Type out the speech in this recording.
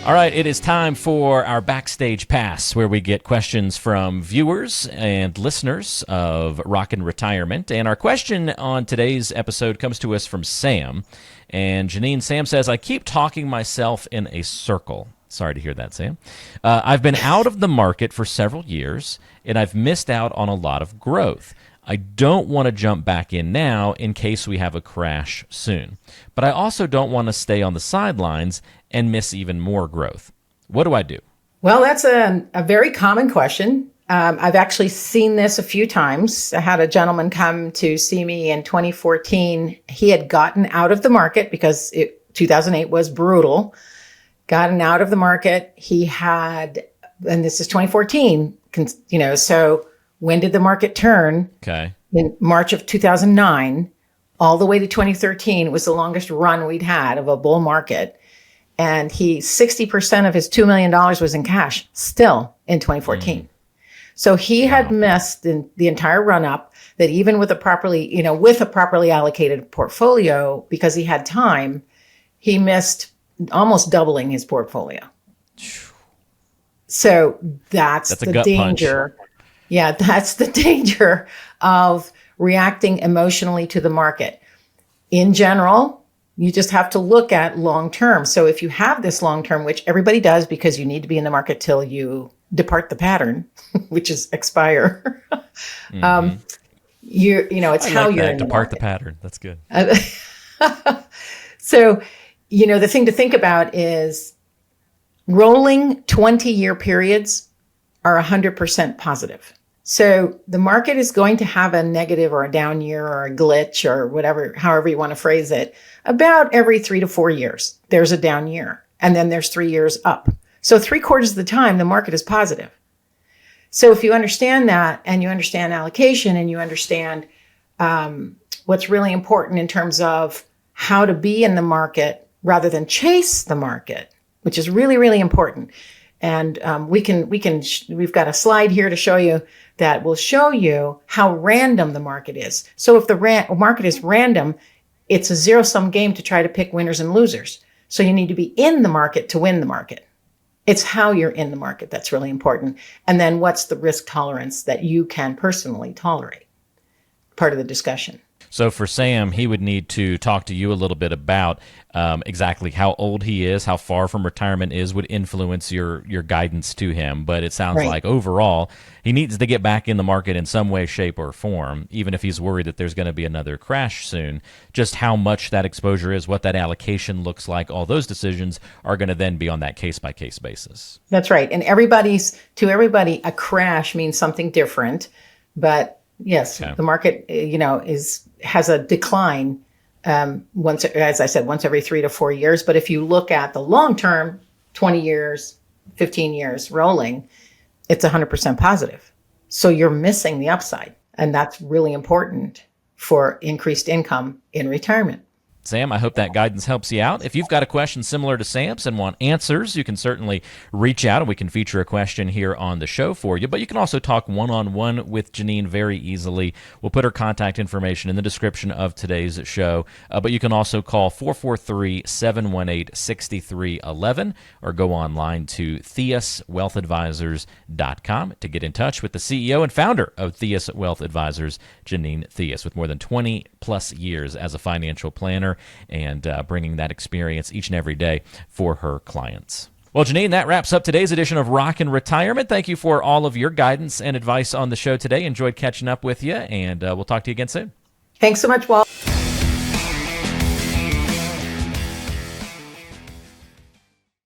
All right, it is time for our Backstage Pass, where we get questions from viewers and listeners of Rockin' Retirement. And our question on today's episode comes to us from Sam. And Janine, Sam says, I keep talking myself in a circle. Sorry to hear that, Sam. I've been out of the market for several years, and I've missed out on a lot of growth. I don't want to jump back in now in case we have a crash soon. But I also don't want to stay on the sidelines and miss even more growth. What do I do? Well, that's a very common question. I've actually seen this a few times. I had a gentleman come to see me in 2014. He had gotten out of the market because 2008 was brutal. Gotten out of the market. He had, and this is 2014, so when did the market turn? Okay. In March of 2009, all the way to 2013 was the longest run we'd had of a bull market. And 60% of his $2 million was in cash still in 2014. So he had missed the entire run up that even with a properly allocated portfolio, because he had time, he missed almost doubling his portfolio. So that's the danger. Punch. Yeah, that's the danger of reacting emotionally to the market. In general, you just have to look at long term. So if you have this long term, which everybody does because you need to be in the market till you depart the pattern, which is expire. Mm-hmm. It's how you're in depart the pattern. That's good. So, the thing to think about is rolling 20-year periods are 100% positive. So the market is going to have a negative or a down year or a glitch or whatever, however you want to phrase it, about every 3 to 4 years. There's a down year and then there's 3 years up. So 3/4 of the time, the market is positive. So if you understand that and you understand allocation and you understand what's really important in terms of how to be in the market rather than chase the market, which is really, really important. And we've got a slide here to show you that will show you how random the market is. So if the market is random, it's a zero-sum game to try to pick winners and losers. So you need to be in the market to win the market. It's how you're in the market that's really important. And then what's the risk tolerance that you can personally tolerate? Part of the discussion. So for Sam, he would need to talk to you a little bit about exactly how old he is, how far from retirement is, would influence your guidance to him. But it sounds like overall, he needs to get back in the market in some way, shape, or form, even if he's worried that there's going to be another crash soon. Just how much that exposure is, what that allocation looks like, all those decisions are going to then be on that case-by-case basis. That's right. And to everybody, a crash means something different. But yes, The market, has a decline once every 3 to 4 years. But if you look at the long term, 20 years, 15 years rolling, it's 100% positive. So you're missing the upside. And that's really important for increased income in retirement. Sam, I hope that guidance helps you out. If you've got a question similar to Sam's and want answers, you can certainly reach out and we can feature a question here on the show for you. But you can also talk one-on-one with Janine very easily. We'll put her contact information in the description of today's show. But you can also call 443-718-6311 or go online to theuswealthadvisors.com to get in touch with the CEO and founder of Theus Wealth Advisors, Janine Theus, with more than 20 plus years as a financial planner and bringing that experience each and every day for her clients. Well, Janine, that wraps up today's edition of Rockin' Retirement. Thank you for all of your guidance and advice on the show today. Enjoyed catching up with you, and we'll talk to you again soon. Thanks so much, Walt.